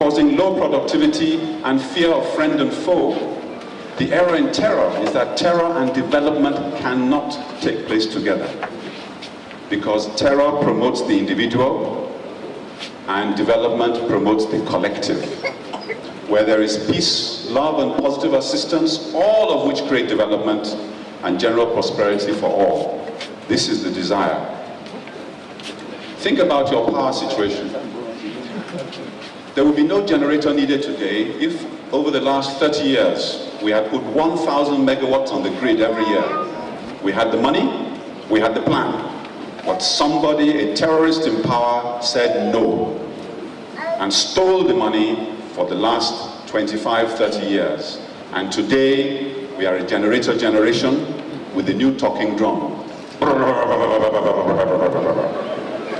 causing low productivity and fear of friend and foe. The error in terror is that terror and development cannot take place together, because terror promotes the individual and development promotes the collective. Where there is peace, love, and positive assistance, all of which create development and general prosperity for all. This is the desire. Think about your power situation. There would be no generator needed today if, over the last 30 years, we had put 1,000 megawatts on the grid every year. We had the money, we had the plan. But somebody, a terrorist in power, said no and stole the money for the last 25, 30 years. And today, we are a generator generation with the new talking drum.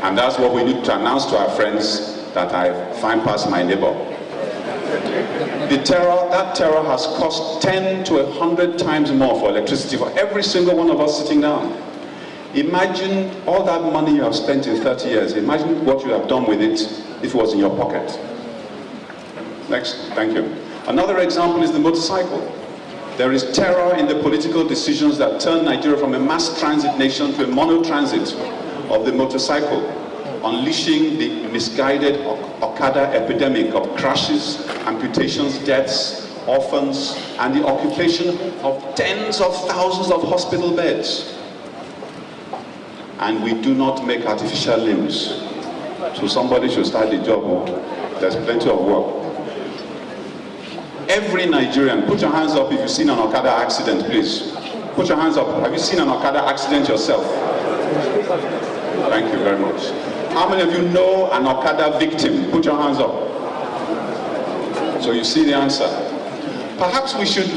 And that's what we need to announce to our friends, that I find past my neighbor. That terror has cost 10 to 100 times more for electricity for every single one of us sitting down. Imagine all that money you have spent in 30 years. Imagine what you have done with it if it was in your pocket. Next, thank you. Another example is the motorcycle. There is terror in the political decisions that turn Nigeria from a mass transit nation to a mono-transit of the motorcycle, unleashing the misguided Okada epidemic of crashes, amputations, deaths, orphans, and the occupation of tens of thousands of hospital beds. And we do not make artificial limbs. So somebody should start the job. There's plenty of work. Every Nigerian, put your hands up if you've seen an Okada accident, please. Put your hands up. Have you seen an Okada accident yourself? Thank you very much. How many of you know an Okada victim? Put your hands up. So you see the answer. Perhaps we should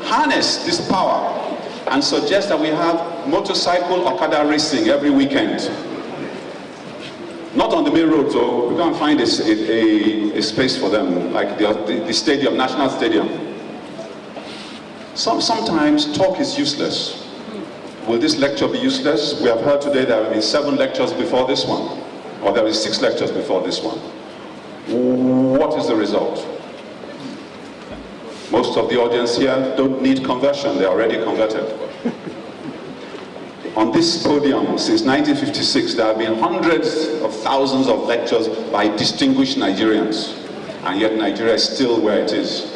harness this power and suggest that we have motorcycle Okada racing every weekend. Not on the main road, so we can't find a space for them, like the stadium, National Stadium. Sometimes talk is useless. Will this lecture be useless? We have heard today there have been 7 lectures before this one, or there is 6 lectures before this one. What is the result? Most of the audience here don't need conversion, they're already converted. On this podium, since 1956, there have been hundreds of thousands of lectures by distinguished Nigerians, and yet Nigeria is still where it is.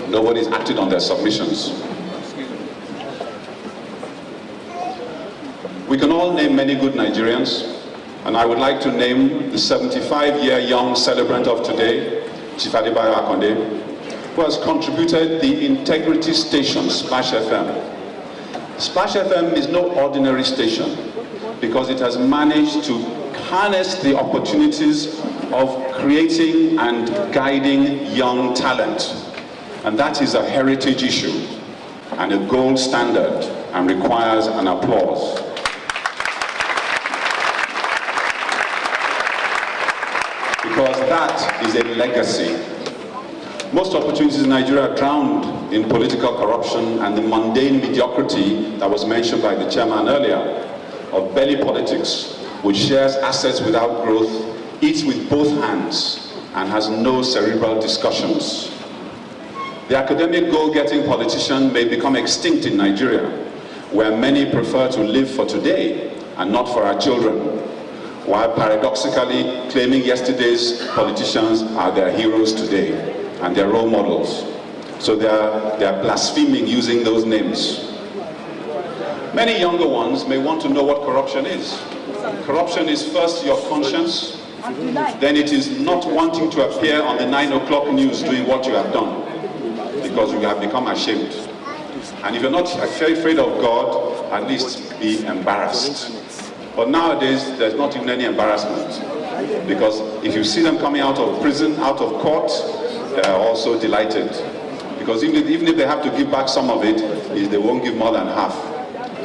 Nobody's acted on their submissions. We can all name many good Nigerians, and I would like to name the 75-year young celebrant of today, Chief Adebayo Akonde, who has contributed the integrity station, Splash FM. Splash FM is no ordinary station because it has managed to harness the opportunities of creating and guiding young talent. And that is a heritage issue and a gold standard and requires an applause. Because that is a legacy. Most opportunities in Nigeria are drowned in political corruption and the mundane mediocrity that was mentioned by the chairman earlier of belly politics, which shares assets without growth, eats with both hands, and has no cerebral discussions. The academic goal-getting politician may become extinct in Nigeria, where many prefer to live for today and not for our children, while paradoxically claiming yesterday's politicians are their heroes today and their role models. So they are blaspheming using those names. Many younger ones may want to know what corruption is. Corruption is first your conscience, then it is not wanting to appear on the 9 o'clock news doing what you have done, because you have become ashamed. And if you're not afraid of God, at least be embarrassed. But nowadays, there's not even any embarrassment, because if you see them coming out of prison, out of court, they are also delighted. Because even if they have to give back some of it, they won't give more than half.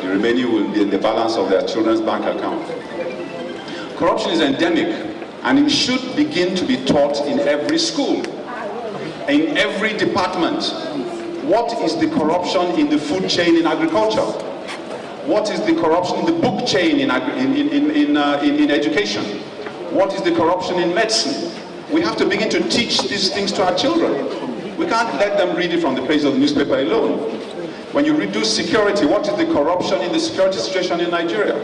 The remaining will be in the balance of their children's bank account. Corruption is endemic, and it should begin to be taught in every school, in every department. What is the corruption in the food chain in agriculture? What is the corruption in the book chain in education? What is the corruption in medicine? We have to begin to teach these things to our children. We can't let them read it from the page of the newspaper alone. When you reduce security, what is the corruption in the security situation in Nigeria?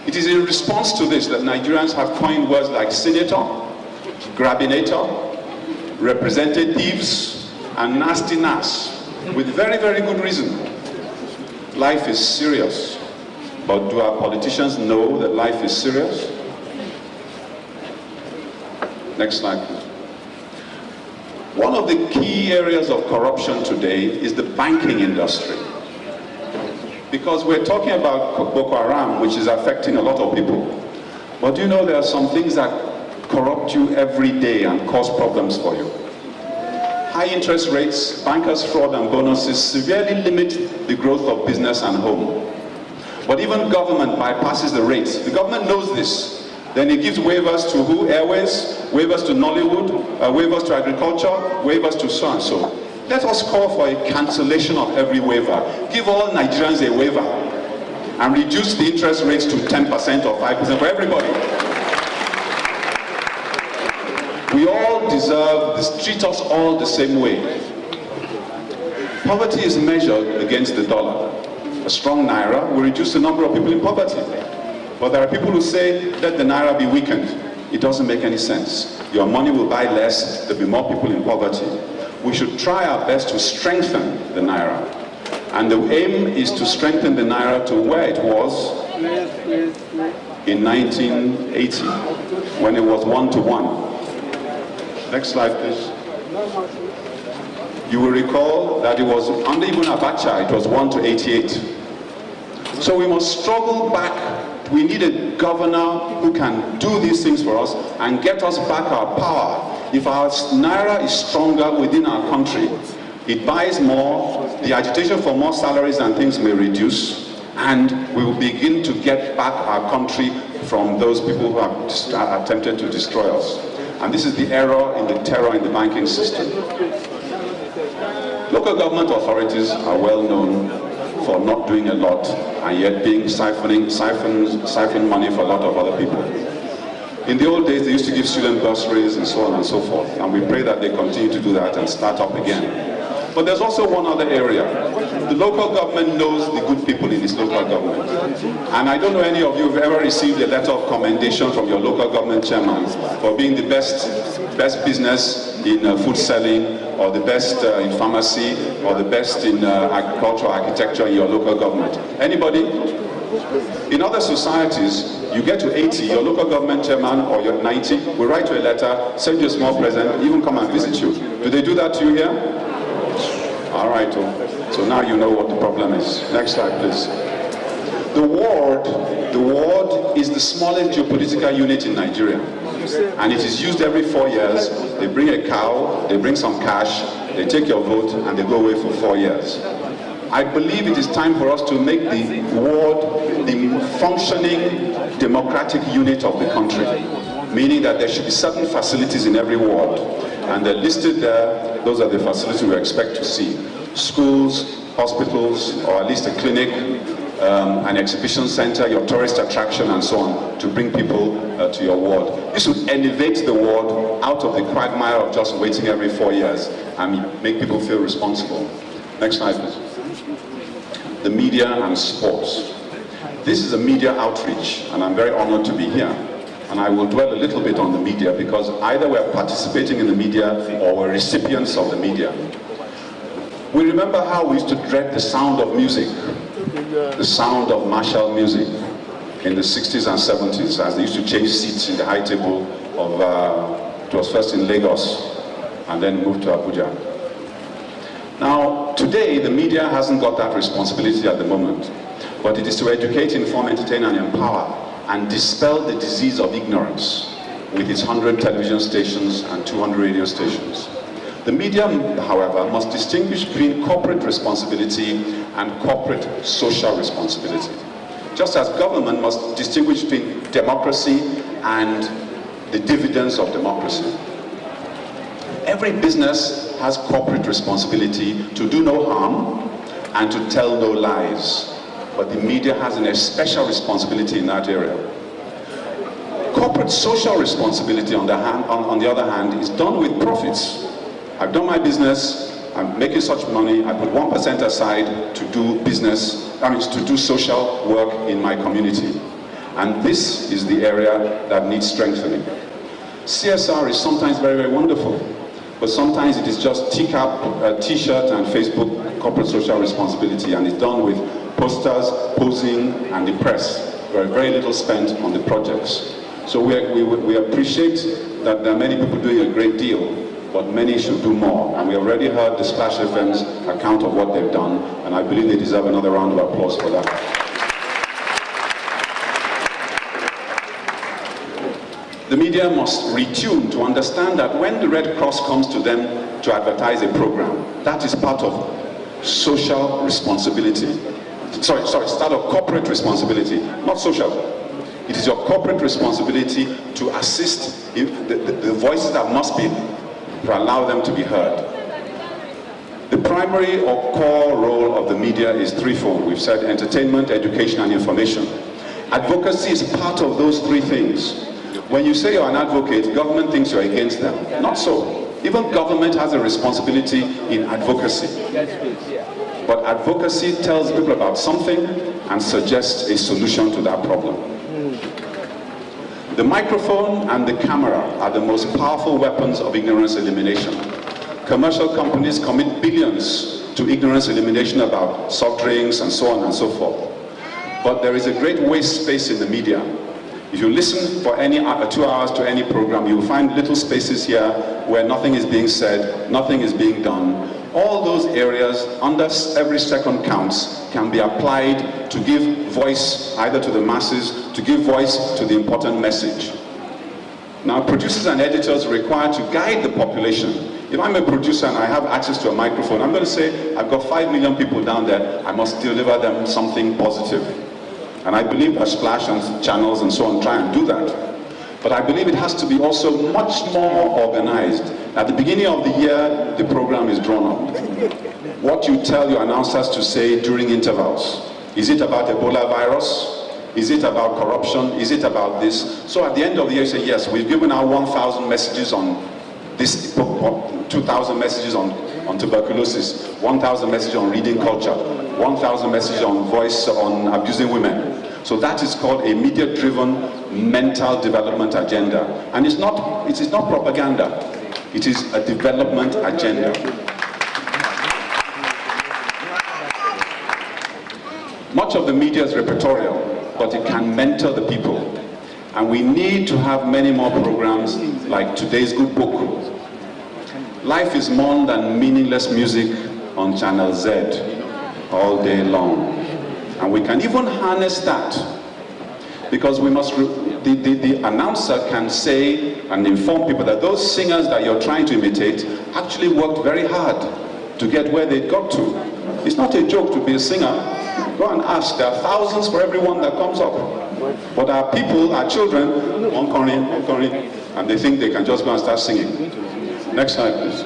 It is in response to this that Nigerians have coined words like senator, grabinator, representatives, and nasty nas, with very, very good reason. Life is serious, but do our politicians know that life is serious? Next slide, please. One of the key areas of corruption today is the banking industry. Because we're talking about Boko Haram, which is affecting a lot of people. But do you know there are some things that corrupt you every day and cause problems for you? High interest rates, bankers' fraud and bonuses severely limit the growth of business and home. But even government bypasses the rates. The government knows this. Then it gives waivers to who? Airways, waivers to Nollywood, waivers to agriculture, waivers to so and so. Let us call for a cancellation of every waiver. Give all Nigerians a waiver and reduce the interest rates to 10% or 5% for everybody. We all deserve this, treat us all the same way. Poverty is measured against the dollar. A strong naira will reduce the number of people in poverty. But there are people who say, let the naira be weakened. It doesn't make any sense. Your money will buy less, there'll be more people in poverty. We should try our best to strengthen the naira. And the aim is to strengthen the naira to where it was in 1980, when it was 1 to 1. Next slide, please. You will recall that it was under even Abacha, it was 1 to 88. So we must struggle back. We need a governor who can do these things for us and get us back our power. If our naira is stronger within our country, it buys more, the agitation for more salaries and things may reduce, and we will begin to get back our country from those people who have attempted to destroy us. And this is the error in the terror in the banking system. Local government authorities are well known for not doing a lot and yet being siphon money for a lot of other people. In the old days, they used to give student bursaries and so on and so forth, and we pray that they continue to do that and start up again. But there's also one other area. The local government knows the good people in its local government. And I don't know any of you who've ever received a letter of commendation from your local government chairman for being the best business in food selling, or the best in pharmacy, or the best in agricultural architecture in your local government. Anybody? In other societies, you get to 80, your local government chairman, or you're 90, will write you a letter, send you a small present, even come and visit you. Do they do that to you here? All right, so now you know what the problem is. Next slide, please. The ward is the smallest geopolitical unit in Nigeria. And it is used every 4 years. They bring a cow, they bring some cash, they take your vote, and they go away for 4 years. I believe it is time for us to make the ward the functioning democratic unit of the country, meaning that there should be certain facilities in every ward. And they're listed there. Those are the facilities we expect to see. Schools, hospitals, or at least a clinic, an exhibition center, your tourist attraction, and so on, to bring people to your ward. This would elevate the ward out of the quagmire of just waiting every 4 years and make people feel responsible. Next slide, please. The media and sports. This is a media outreach, and I'm very honored to be here. And I will dwell a little bit on the media, because either we're participating in the media or we're recipients of the media. We remember how we used to dread the sound of music, the sound of martial music in the 60s and 70s, as they used to change seats in the high table of, it was first in Lagos and then moved to Abuja. Now, today the media hasn't got that responsibility at the moment, but it is to educate, inform, entertain, and empower, and dispel the disease of ignorance with its 100 television stations and 200 radio stations. The media, however, must distinguish between corporate responsibility and corporate social responsibility. Just as government must distinguish between democracy and the dividends of democracy. Every business has corporate responsibility to do no harm and to tell no lies. But the media has a special responsibility in that area. Corporate social responsibility, on the other hand, is done with profits. I've done my business, I'm making such money, I put 1% aside to do business, to do social work in my community. And this is the area that needs strengthening. CSR is sometimes very, very wonderful, but sometimes it is just TCAP, T-shirt and Facebook corporate social responsibility, and it's done with posters, posing, and the press. Very, very little spent on the projects. So we appreciate that there are many people doing a great deal, but many should do more. And we already heard the Splash FM's account of what they've done, and I believe they deserve another round of applause for that. The media must retune to understand that when the Red Cross comes to them to advertise a program, that is part of social responsibility. Start of corporate responsibility, not social. It is your corporate responsibility to assist the voices that must be, to allow them to be heard. The primary or core role of the media is threefold. We've said entertainment, education, and information. Advocacy is part of those three things. When you say you're an advocate, government thinks you're against them. Not so. Even government has a responsibility in advocacy. But advocacy tells people about something and suggests a solution to that problem. The microphone and the camera are the most powerful weapons of ignorance elimination. Commercial companies commit billions to ignorance elimination about soft drinks and so on and so forth. But there is a great waste space in the media. If you listen for any 2 hours to any program, you'll find little spaces here where nothing is being said, nothing is being done. All those areas, under every second counts, can be applied to give voice either to the masses, to give voice to the important message. Now, producers and editors are required to guide the population. If I'm a producer and I have access to a microphone, I'm going to say, I've got 5 million people down there, I must deliver them something positive. And I believe that Splash and channels and so on try and do that. But I believe it has to be also much more organized. At the beginning of the year, the program is drawn up. What you tell your announcers to say during intervals. Is it about Ebola virus? Is it about corruption? Is it about this? So at the end of the year, you say, yes, we've given out 1,000 messages on this, 2,000 messages on tuberculosis, 1,000 messages on reading culture, 1,000 messages on voice on abusing women. So that is called a media-driven mental development agenda. And it is not propaganda. It is a development agenda. Much of the media is repertorial, but it can mentor the people. And we need to have many more programs like Today's Good Book. Life is more than meaningless music on Channel Z all day long. And we can even harness that, because we must, the announcer can say and inform people that those singers that you're trying to imitate actually worked very hard to get where they got to. It's not a joke to be a singer. Go and ask. There are thousands for everyone that comes up. But our people, our children, and they think they can just go and start singing. Next slide, please.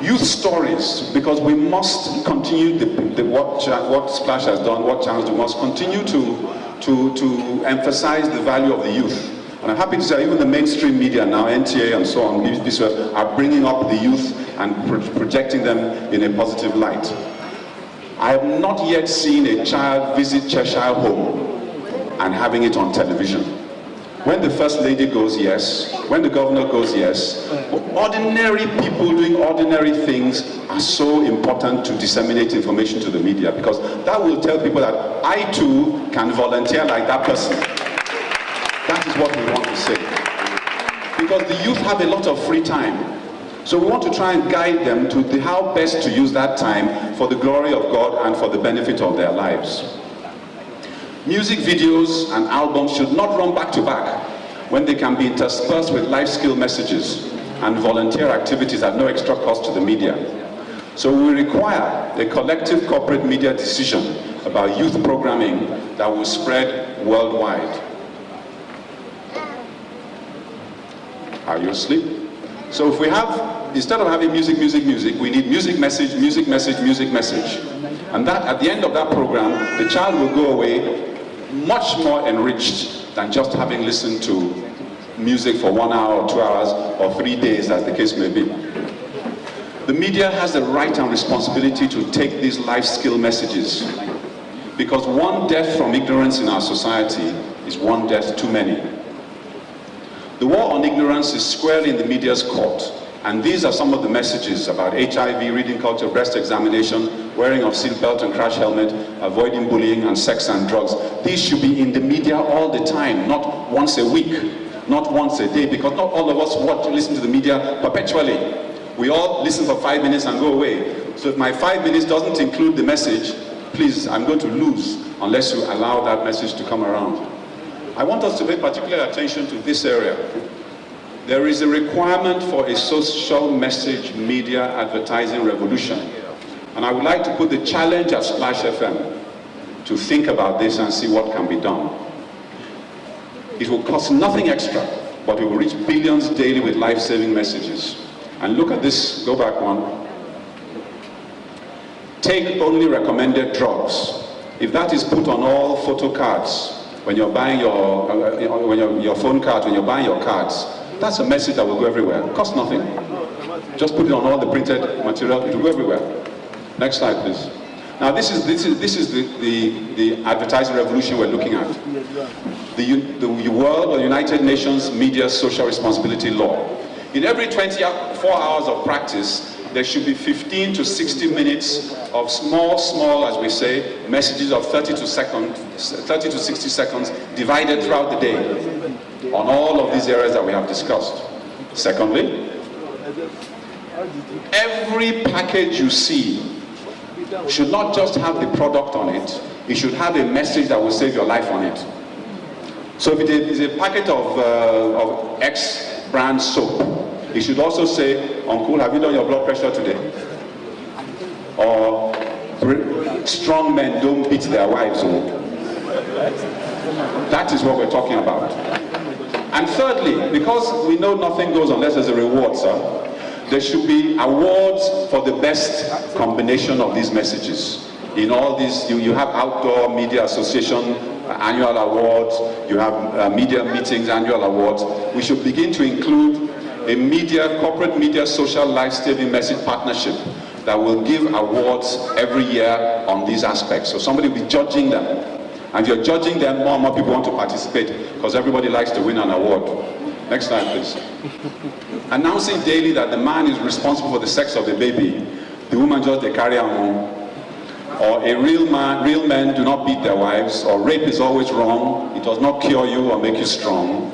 Youth stories, because we must continue what Splash has done, what channels do, must continue to emphasize the value of the youth. And I'm happy to say even the mainstream media now, NTA and so on, are bringing up the youth and projecting them in a positive light. I have not yet seen a child visit Cheshire Home and having it on television. When the First Lady goes, yes. When the Governor goes, yes. But ordinary people doing ordinary things are so important to disseminate information to the media, because that will tell people that I too can volunteer like that person. That is what we want to say. Because the youth have a lot of free time. So we want to try and guide them to how best to use that time for the glory of God and for the benefit of their lives. Music videos and albums should not run back to back when they can be interspersed with life skill messages and volunteer activities at no extra cost to the media. So we require a collective corporate media decision about youth programming that will spread worldwide. Are you asleep? So if we have, instead of having music, we need music message. And that, at the end of that program, the child will go away much more enriched than just having listened to music for 1 hour or 2 hours or 3 days, as the case may be. The media has the right and responsibility to take these life skill messages, because one death from ignorance in our society is one death too many. The war on ignorance is squarely in the media's court, and these are some of the messages about HIV, reading culture, breast examination, wearing of seatbelt and crash helmet, avoiding bullying, and sex and drugs. These should be in the media all the time, not once a week, not once a day, because not all of us listen to the media perpetually. We all listen for 5 minutes and go away. So if my 5 minutes doesn't include the message, please, I'm going to lose unless you allow that message to come around. I want us to pay particular attention to this area. There is a requirement for a social message media advertising revolution. And I would like to put the challenge at Splash FM to think about this and see what can be done. It will cost nothing extra, but it will reach billions daily with life-saving messages. And look at this, go back one. Take only recommended drugs. If that is put on all photo cards, when you're buying your phone cards, when you're buying your cards, that's a message that will go everywhere. It costs nothing. Just put it on all the printed material, it will go everywhere. Next slide, please. Now this is the advertising revolution we're looking at. The World or United Nations Media Social Responsibility Law. In every 24 hours of practice, there should be 15 to 60 minutes of small, as we say, messages of 30 to 60 seconds divided throughout the day on all of these areas that we have discussed. Secondly, every package you see should not just have the product on it, it should have a message that will save your life on it. So if it is a packet of X brand soap, it should also say, Uncle, have you done your blood pressure today? Or, strong men don't beat their wives. That is what we're talking about. And thirdly, because we know nothing goes unless there's a reward, sir, there should be awards for the best combination of these messages. In all these, you have Outdoor Media Association annual awards, you have media meetings annual awards. We should begin to include a corporate media social life-saving message partnership that will give awards every year on these aspects. So somebody will be judging them. And if you're judging them, more and more people want to participate because everybody likes to win an award. Next slide, please. Announcing daily that the man is responsible for the sex of the baby, the woman just they carry on home. Or real men do not beat their wives, or rape is always wrong, it does not cure you or make you strong.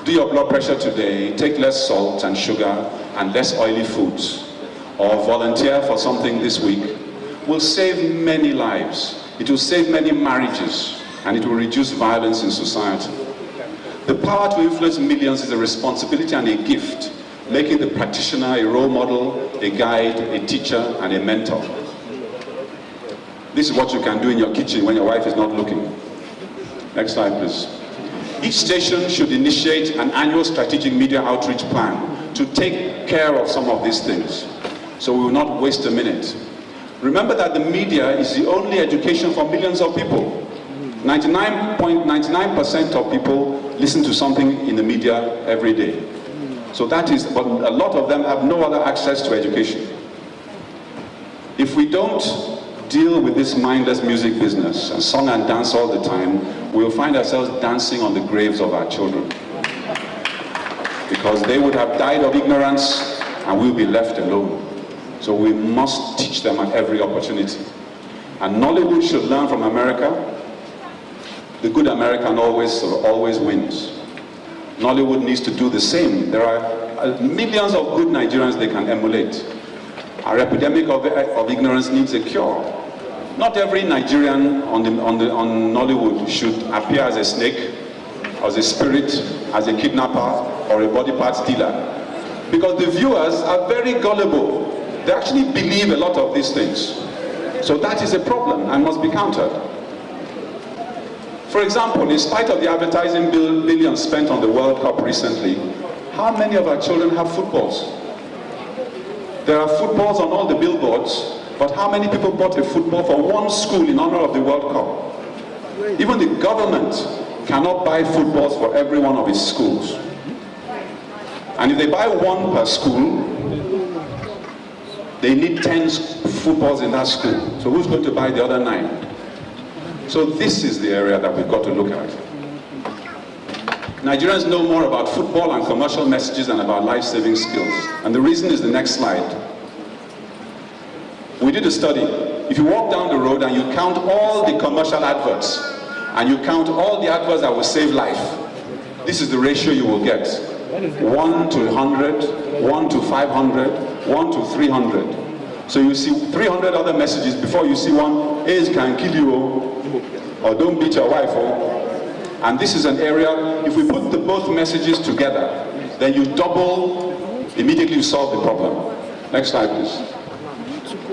Do your blood pressure today, take less salt and sugar and less oily foods, or volunteer for something this week, will save many lives. It will save many marriages, and it will reduce violence in society. The power to influence millions is a responsibility and a gift, making the practitioner a role model, a guide, a teacher, and a mentor. This is what you can do in your kitchen when your wife is not looking. Next slide, please. Each station should initiate an annual strategic media outreach plan to take care of some of these things, so we will not waste a minute. Remember that the media is the only education for millions of people. 99.99% of people listen to something in the media every day. So that is, but a lot of them have no other access to education. If we don't deal with this mindless music business and song and dance all the time, we'll find ourselves dancing on the graves of our children. Because they would have died of ignorance and we'll be left alone. So we must teach them at every opportunity. And Nollywood should learn from America. The good American always wins. Nollywood needs to do the same. There are millions of good Nigerians they can emulate. Our epidemic of ignorance needs a cure. Not every Nigerian on Nollywood should appear as a snake, as a spirit, as a kidnapper, or a body parts dealer. Because the viewers are very gullible. They actually believe a lot of these things. So that is a problem and must be countered. For example, in spite of the advertising billions spent on the World Cup recently, how many of our children have footballs? There are footballs on all the billboards, but how many people bought a football for one school in honor of the World Cup? Even the government cannot buy footballs for every one of its schools. And if they buy one per school, they need 10 footballs in that school. So who's going to buy the other 9? So this is the area that we've got to look at. Nigerians know more about football and commercial messages than about life-saving skills. And the reason is the next slide. We did a study. If you walk down the road and you count all the commercial adverts, and you count all the adverts that will save life, this is the ratio you will get. 1 to 100, 1 to 500, 1 to 300. So you see 300 other messages before you see one, AIDS can kill you, or don't beat your wife. And this is an area, if we put both messages together, then you double, immediately you solve the problem. Next slide, please.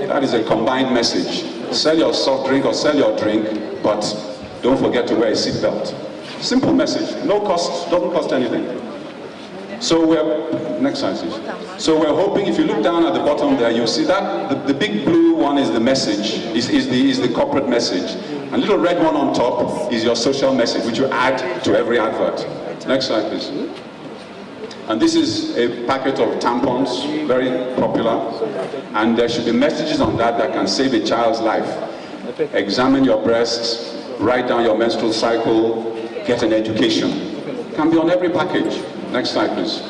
That is a combined message. Sell your soft drink or sell your drink, but don't forget to wear a seatbelt. Simple message, no cost, doesn't cost anything. So next slide, please. So we're hoping, if you look down at the bottom there, you'll see that the big blue one is the message, is the corporate message. And the little red one on top is your social message, which you add to every advert. Next slide, please. And this is a packet of tampons, very popular. And there should be messages on that that can save a child's life. Examine your breasts, write down your menstrual cycle, get an education. It can be on every package. Next slide, please.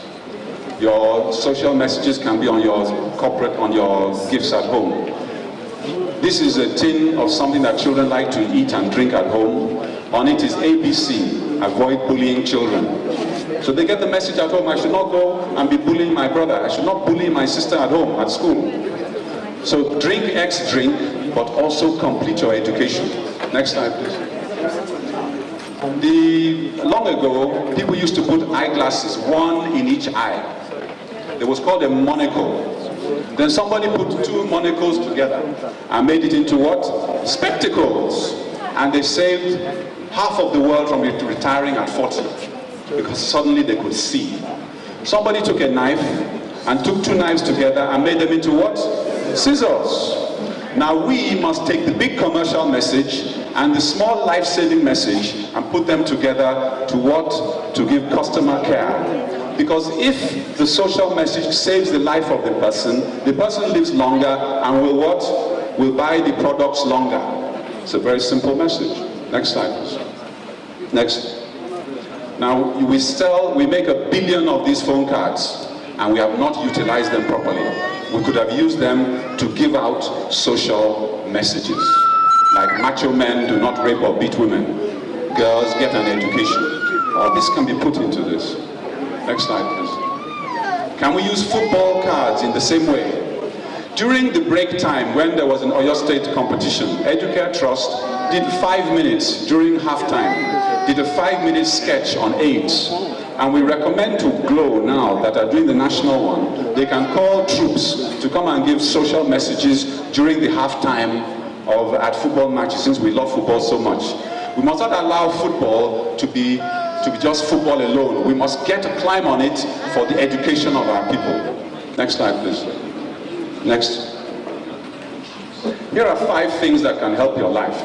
Your social messages can be on your corporate, on your gifts at home. This is a tin of something that children like to eat and drink at home. On it is ABC, avoid bullying children. So they get the message at home, I should not go and be bullying my brother. I should not bully my sister at home, at school. So drink X drink, but also complete your education. Next slide, please. Long ago, people used to put eyeglasses, one in each eye. It was called a monocle. Then somebody put 2 monocles together and made it into what? Spectacles. And they saved half of the world from retiring at 40 because suddenly they could see. Somebody took a knife and took 2 knives together and made them into what? Scissors. Now we must take the big commercial message and the small life-saving message and put them together to what? To give customer care. Because if the social message saves the life of the person lives longer and will what? Will buy the products longer. It's a very simple message. Next slide, please. Next. Now we make 1 billion of these phone cards and we have not utilized them properly. We could have used them to give out social messages. Like macho men do not rape or beat women. Girls get an education. All this can be put into this. Next slide, please. Can we use football cards in the same way? During the break time, when there was an Oyo State competition, Educare Trust did 5 minutes during halftime, did a 5-minute sketch on AIDS. And we recommend to Glow now that are doing the national one, they can call troops to come and give social messages during the halftime at football matches, since we love football so much. We must not allow football to be just football alone. We must get a climb on it for the education of our people. Next slide, please. Next. Here are 5 things that can help your life.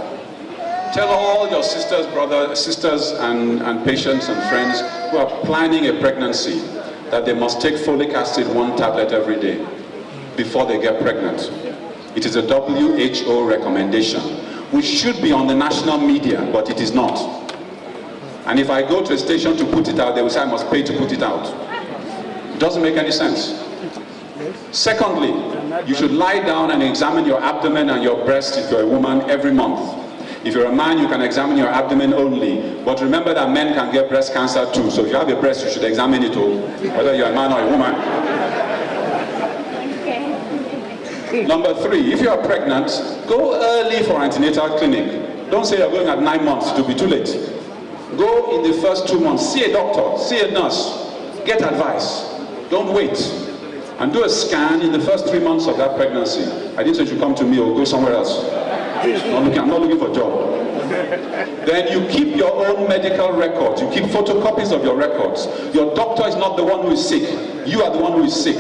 Tell all your sisters and patients and friends who are planning a pregnancy that they must take folic acid 1 tablet every day before they get pregnant. It is a WHO recommendation, which should be on the national media, but it is not. And if I go to a station to put it out, they will say I must pay to put it out. It doesn't make any sense. Secondly, you should lie down and examine your abdomen and your breast if you're a woman every month. If you're a man, you can examine your abdomen only. But remember that men can get breast cancer too. So if you have a breast, you should examine it all, whether you're a man or a woman. Number 3, if you are pregnant, go early for antenatal clinic. Don't say you're going at 9 months, it will be too late. Go in the first 2 months, see a doctor, see a nurse, get advice. Don't wait. And do a scan in the first 3 months of that pregnancy. I didn't say you should come to me or go somewhere else. I'm not looking for a job. Then you keep your own medical records. You keep photocopies of your records. Your doctor is not the one who is sick. You are the one who is sick.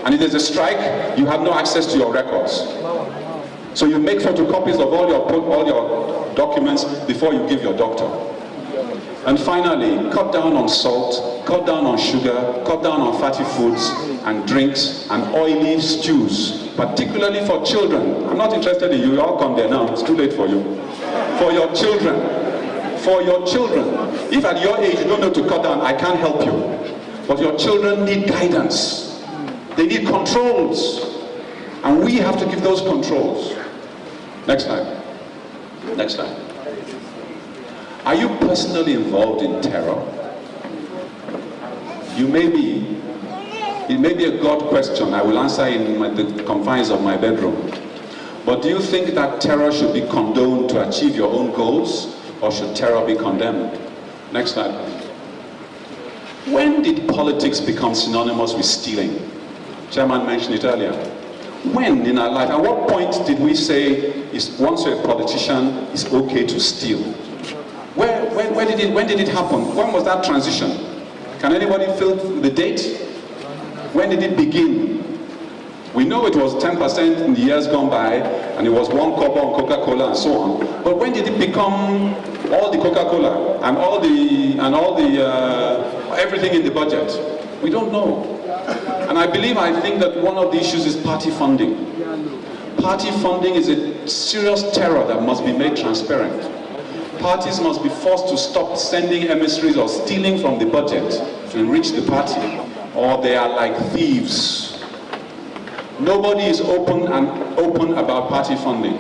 And if there's a strike, you have no access to your records. So you make photocopies of all your documents before you give your doctor. And finally, cut down on salt, cut down on sugar, cut down on fatty foods and drinks and oily stews, particularly for children. I'm not interested in you, you all come there now, it's too late for you. For your children. For your children. If at your age you don't know to cut down, I can't help you. But your children need guidance. They need controls. And we have to give those controls. Next slide. Next slide. Are you personally involved in terror? You may be. It may be a God question. I will answer in the confines of my bedroom. But do you think that terror should be condoned to achieve your own goals, or should terror be condemned? Next slide. When did politics become synonymous with stealing? Chairman mentioned it earlier. When in our life, at what point did we say, once you're a politician, it's okay to steal? When did it happen? When was that transition? Can anybody fill the date? When did it begin? We know it was 10% in the years gone by, and it was 1 kobo on Coca-Cola and so on. But when did it become all the Coca-Cola and everything in the budget? We don't know. And I think that one of the issues is party funding. Party funding is a serious terror that must be made transparent. Parties must be forced to stop sending emissaries or stealing from the budget to enrich the party, or they are like thieves. Nobody is open about party funding.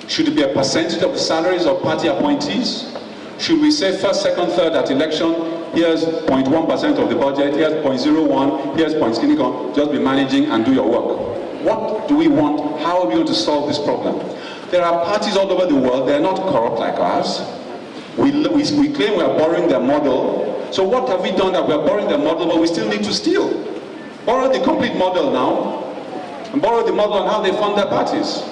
Should it be a percentage of the salaries of party appointees? Should we say first, second, third at election, here's 0.1% of the budget, here's 0.01, here's 0.1, just be managing and do your work. What do we want? How are we going to solve this problem? There are parties all over the world, they're not corrupt like ours. We claim we are borrowing their model. So what have we done that we are borrowing their model, but we still need to steal? Borrow the complete model now, and borrow the model on how they fund their parties.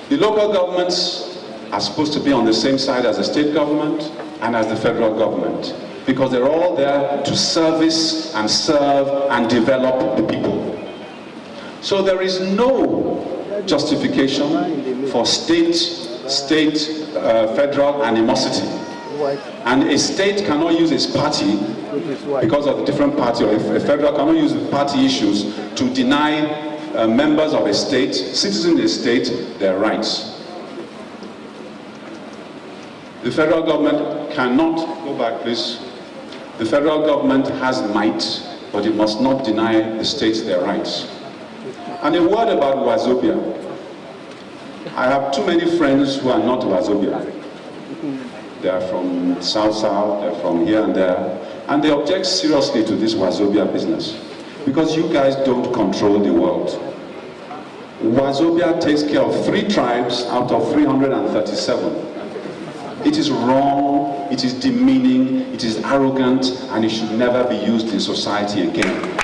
The local governments are supposed to be on the same side as the state government and as the federal government, because they're all there to service and serve and develop the people. So there is no justification for state, federal animosity. And a state cannot use its party because of the different party, or a federal cannot use party issues to deny members of a state, citizens of a state, their rights. The federal government cannot, go back please, the federal government has might, but it must not deny the states their rights. And a word about Wazobia. I have too many friends who are not Wazobia. They are from South, they're from here and there, and they object seriously to this Wazobia business, because you guys don't control the world. Wazobia takes care of 3 tribes out of 337. It is wrong, it is demeaning, it is arrogant, and it should never be used in society again.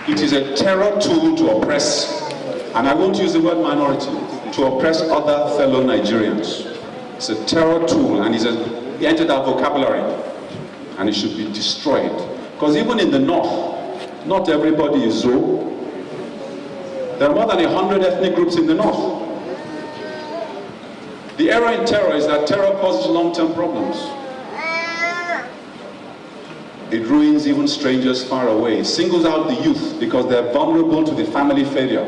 It is a terror tool to oppress, and I won't use the word minority, to oppress other fellow Nigerians. It's a terror tool, and it entered our vocabulary, and it should be destroyed. Because even in the north, not everybody is Zo. There are more than 100 ethnic groups in the north. The error in terror is that terror causes long-term problems. It ruins even strangers far away. It singles out the youth because they're vulnerable to the family failure.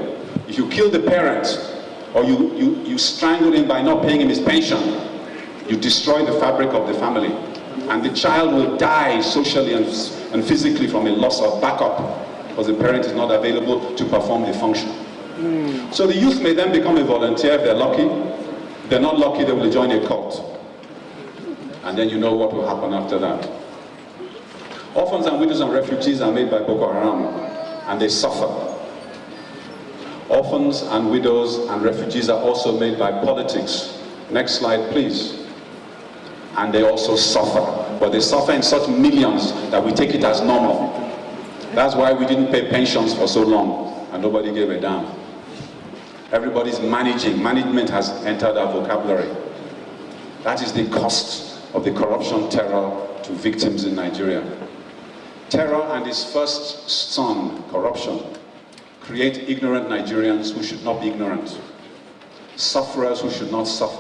If you kill the parent, or you strangle him by not paying him his pension, you destroy the fabric of the family. And the child will die socially and physically from a loss of backup because the parent is not available to perform the function. So the youth may then become a volunteer if they're lucky. If they're not lucky, they will join a cult. And then you know what will happen after that. Orphans and widows and refugees are made by Boko Haram, and they suffer. Orphans and widows and refugees are also made by politics. Next slide, please. And they also suffer, but they suffer in such millions that we take it as normal. That's why we didn't pay pensions for so long, and nobody gave a damn. Everybody's managing. Management has entered our vocabulary. That is the cost of the corruption terror to victims in Nigeria. Terror and its first son, corruption, create ignorant Nigerians who should not be ignorant. sufferers who should not suffer.